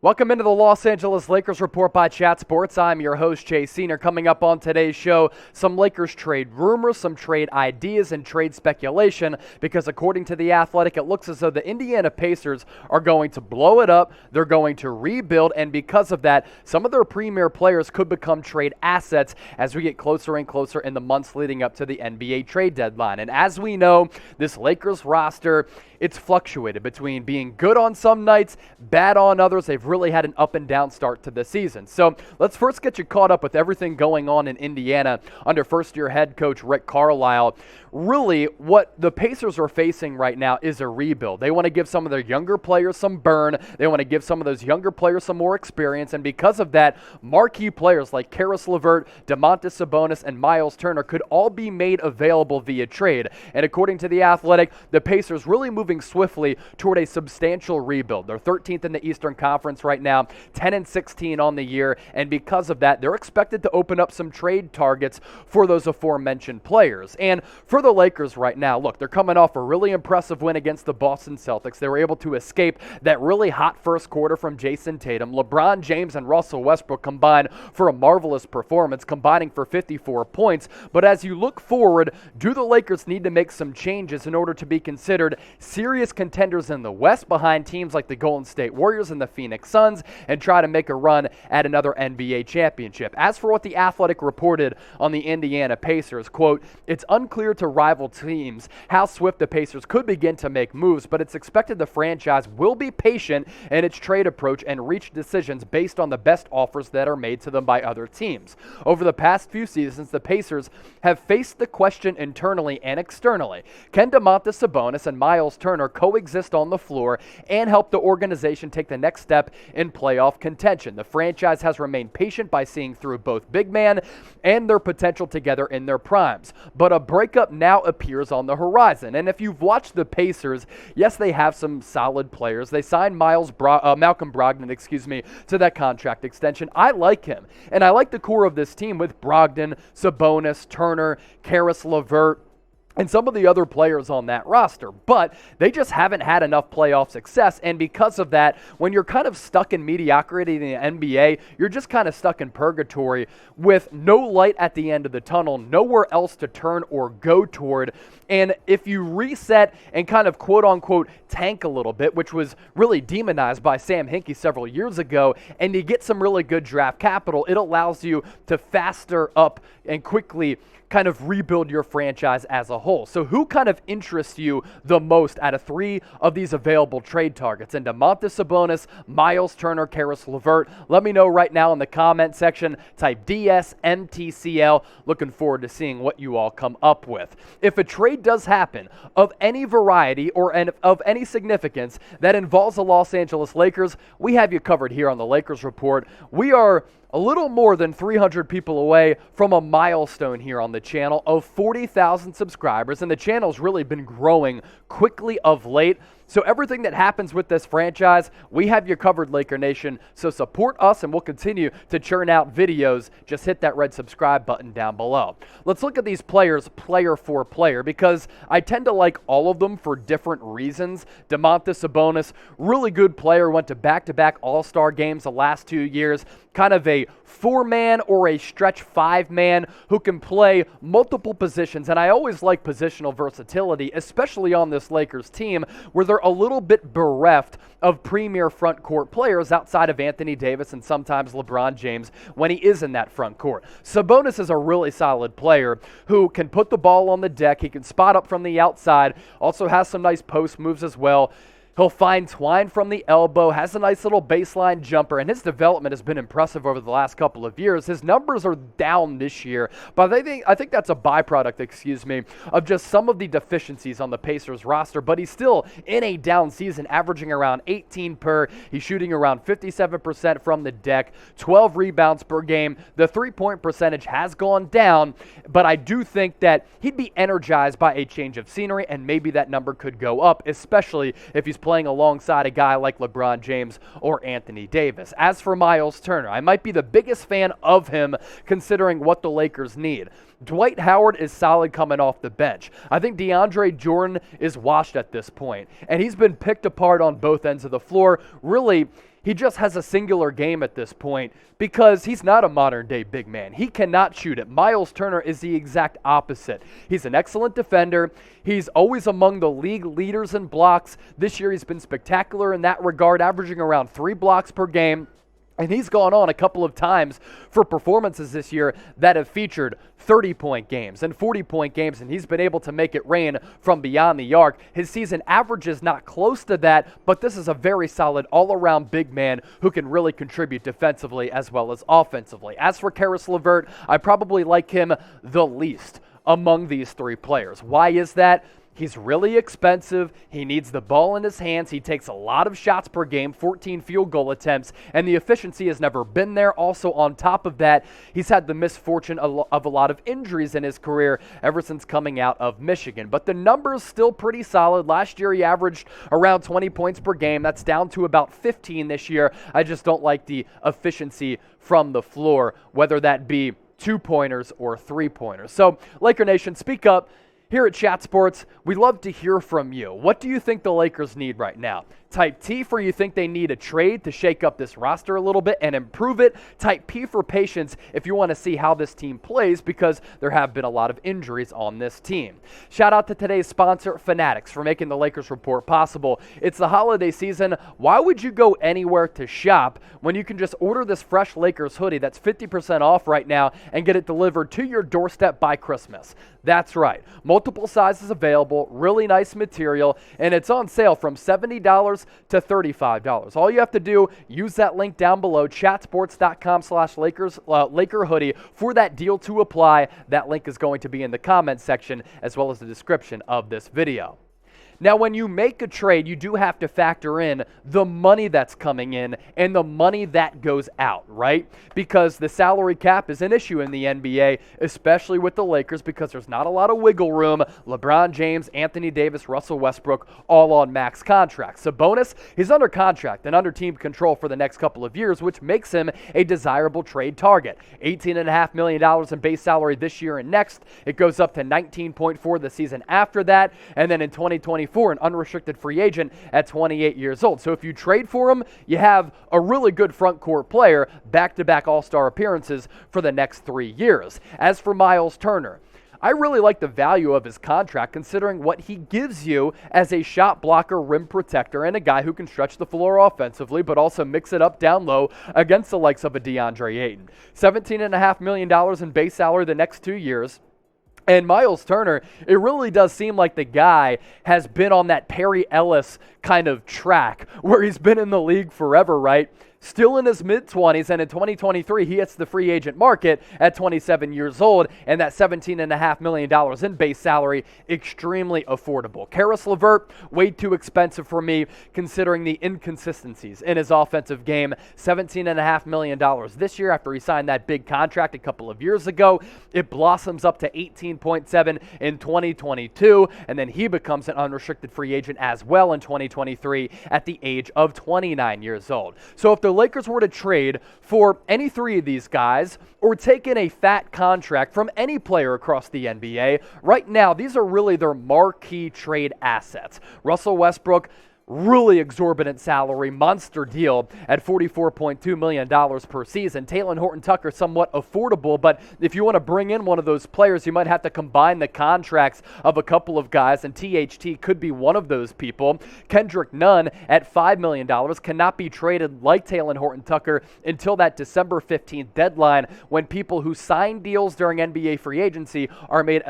Welcome into the Los Angeles Lakers Report by Chat Sports. I'm your host, Chase Senior. Coming up on today's show, some Lakers trade rumors, some trade ideas, and trade speculation, because according to The Athletic, it looks as though the Indiana Pacers are going to blow it up. They're going to rebuild, and because of that, some of their premier players could become trade assets as we get closer and closer in the months leading up to the NBA trade deadline. And as we know, this Lakers roster, it's fluctuated between being good on some nights, bad on others. They've really had an up and down start to the season. So let's first get you caught up with everything going on in Indiana under first-year head coach Rick Carlisle. Really, what the Pacers are facing right now is a rebuild. They want to give some of their younger players some burn. They want to give some of those younger players some more experience. And because of that, marquee players like Caris LeVert, Domantas Sabonis, and Myles Turner could all be made available via trade. And according to The Athletic, the Pacers really moving swiftly toward a substantial rebuild. They're 13th in the Eastern Conference right now, 10-16 on the year. And because of that, they're expected to open up some trade targets for those aforementioned players. And for the Lakers right now, look, they're coming off a really impressive win against the Boston Celtics. They were able to escape that really hot first quarter from Jason Tatum. LeBron James and Russell Westbrook combined for a marvelous performance, combining for 54 points. But as you look forward, do the Lakers need to make some changes in order to be considered serious contenders in the West behind teams like the Golden State Warriors and the Phoenix Suns and try to make a run at another NBA championship? As for what The Athletic reported on the Indiana Pacers, quote, "It's unclear to rival teams how swift the Pacers could begin to make moves, but it's expected the franchise will be patient in its trade approach and reach decisions based on the best offers that are made to them by other teams. Over the past few seasons, the Pacers have faced the question internally and externally. Can Domantas Sabonis and Myles Turner coexist on the floor and help the organization take the next step in playoff contention? The franchise has remained patient by seeing through both big man and their potential together in their primes, but a breakup now appears on the horizon." And if you've watched the Pacers, yes, they have some solid players. They signed Malcolm Brogdon, to that contract extension. I like him, and I like the core of this team with Brogdon, Sabonis, Turner, Caris LeVert, and some of the other players on that roster, but they just haven't had enough playoff success, and because of that, when you're kind of stuck in mediocrity in the NBA, you're just kind of stuck in purgatory with no light at the end of the tunnel, nowhere else to turn or go toward. And if you reset and kind of quote-unquote tank a little bit, which was really demonized by Sam Hinkie several years ago, and you get some really good draft capital, it allows you to faster up and quickly kind of rebuild your franchise as a whole. So who kind of interests you the most out of three of these available trade targets? And Domantas Sabonis, Myles Turner, Caris LeVert? Let me know right now in the comment section. Type DSMTCL. Looking forward to seeing what you all come up with. If a trade does happen of any variety or of any significance that involves the Los Angeles Lakers, we have you covered here on the Lakers Report. We are a little more than 300 people away from a milestone here on the channel of 40,000 subscribers, and the channel's really been growing quickly of late. So everything that happens with this franchise, we have you covered, Laker Nation. So support us, and we'll continue to churn out videos. Just hit that red subscribe button down below. Let's look at these players player for player, because I tend to like all of them for different reasons. Domantas Sabonis, really good player, went to back-to-back All-Star games the last 2 years. Kind of a four-man or a stretch five-man who can play multiple positions. And I always like positional versatility, especially on this Lakers team, where they're a little bit bereft of premier front court players outside of Anthony Davis and sometimes LeBron James when he is in that front court. Sabonis is a really solid player who can put the ball on the deck. He can spot up from the outside, also has some nice post moves as well. He'll find twine from the elbow, has a nice little baseline jumper, and his development has been impressive over the last couple of years. His numbers are down this year, but I think that's a byproduct, of just some of the deficiencies on the Pacers roster, but he's still in a down season, averaging around 18 per. He's shooting around 57% from the deck, 12 rebounds per game. The three-point percentage has gone down, but I do think that he'd be energized by a change of scenery, and maybe that number could go up, especially if he's playing alongside a guy like LeBron James or Anthony Davis. As for Myles Turner, I might be the biggest fan of him considering what the Lakers need. Dwight Howard is solid coming off the bench. I think DeAndre Jordan is washed at this point, and he's been picked apart on both ends of the floor. Really, he just has a singular game at this point because he's not a modern-day big man. He cannot shoot it. Myles Turner is the exact opposite. He's an excellent defender. He's always among the league leaders in blocks. This year he's been spectacular in that regard, averaging around 3 blocks per game. And he's gone on a couple of times for performances this year that have featured 30-point games and 40-point games, and he's been able to make it rain from beyond the arc. His season average is not close to that, but this is a very solid all-around big man who can really contribute defensively as well as offensively. As for Caris LeVert, I probably like him the least among these 3 players. Why is that? He's really expensive. He needs the ball in his hands. He takes a lot of shots per game, 14 field goal attempts, and the efficiency has never been there. Also, on top of that, he's had the misfortune of a lot of injuries in his career ever since coming out of Michigan. But the numbers still pretty solid. Last year, he averaged around 20 points per game. That's down to about 15 this year. I just don't like the efficiency from the floor, whether that be 2-pointers or 3-pointers. So, Laker Nation, speak up. Here at Chat Sports, we love to hear from you. What do you think the Lakers need right now? Type T for you think they need a trade to shake up this roster a little bit and improve it. Type P for patience if you want to see how this team plays, because there have been a lot of injuries on this team. Shout out to today's sponsor, Fanatics, for making the Lakers Report possible. It's the holiday season. Why would you go anywhere to shop when you can just order this fresh Lakers hoodie that's 50% off right now and get it delivered to your doorstep by Christmas? That's right. Multiple sizes available, really nice material, and it's on sale from $70 to $35. All you have to do, use that link down below, chatsports.com/Laker hoodie for that deal to apply. That link is going to be in the comments section as well as the description of this video. Now, when you make a trade, you do have to factor in the money that's coming in and the money that goes out, right? Because the salary cap is an issue in the NBA, especially with the Lakers, because there's not a lot of wiggle room. LeBron James, Anthony Davis, Russell Westbrook, all on max contracts. Sabonis, he's under contract and under team control for the next couple of years, which makes him a desirable trade target. $18.5 million in base salary this year and next. It goes up to $19.4 the season after that, and then in 2024, an unrestricted free agent at 28 years old. So if you trade for him, you have a really good front court player, back-to-back All-Star appearances for the next 3 years. As for Myles Turner, I really like the value of his contract considering what he gives you as a shot blocker, rim protector, and a guy who can stretch the floor offensively but also mix it up down low against the likes of a DeAndre Ayton. $17.5 million in base salary the next 2 years. And Myles Turner, it really does seem like the guy has been on that Perry Ellis kind of track where he's been in the league forever, right? Still in his mid-20s, and in 2023, he hits the free agent market at 27 years old, and that $17.5 million in base salary, extremely affordable. Caris LeVert, way too expensive for me, considering the inconsistencies in his offensive game. $17.5 million this year after he signed that big contract a couple of years ago. It blossoms up to 18.7 in 2022, and then he becomes an unrestricted free agent as well in 2023 at the age of 29 years old. So if the Lakers were to trade for any 3 of these guys or take in a fat contract from any player across the NBA, right now these are really their marquee trade assets. Russell Westbrook, really exorbitant salary, monster deal at $44.2 million per season. Talen Horton-Tucker, somewhat affordable, but if you want to bring in one of those players, you might have to combine the contracts of a couple of guys, and THT could be one of those people. Kendrick Nunn at $5 million cannot be traded like Talen Horton-Tucker until that December 15th deadline, when people who sign deals during NBA free agency are made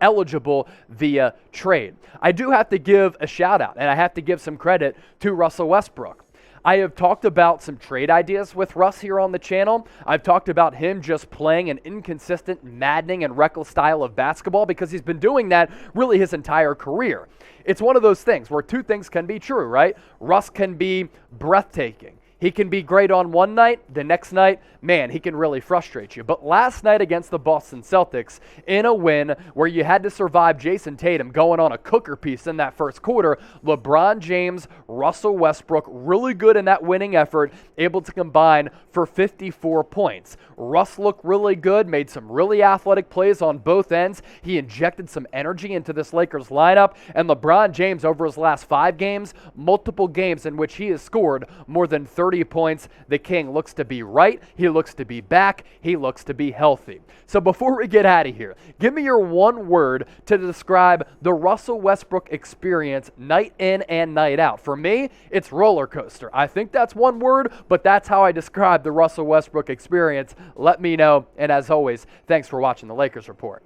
eligible via trade. I do have to give a shout out, and I have to give some credit to Russell Westbrook. I have talked about some trade ideas with Russ here on the channel. I've talked about him just playing an inconsistent, maddening, and reckless style of basketball because he's been doing that really his entire career. It's one of those things where 2 things can be true, right? Russ can be breathtaking. He can be great on one night, the next night, man, he can really frustrate you. But last night against the Boston Celtics, in a win where you had to survive Jason Tatum going on a cooker piece in that first quarter, LeBron James, Russell Westbrook, really good in that winning effort, able to combine for 54 points. Russ looked really good, made some really athletic plays on both ends. He injected some energy into this Lakers lineup, and LeBron James over his last 5 games, multiple games in which he has scored more than 30 points. The King looks to be right. He looks to be back. He looks to be healthy. So before we get out of here, give me your one word to describe the Russell Westbrook experience night in and night out. For me, it's roller coaster. I think that's one word, but that's how I describe the Russell Westbrook experience. Let me know. And as always, thanks for watching the Lakers Report.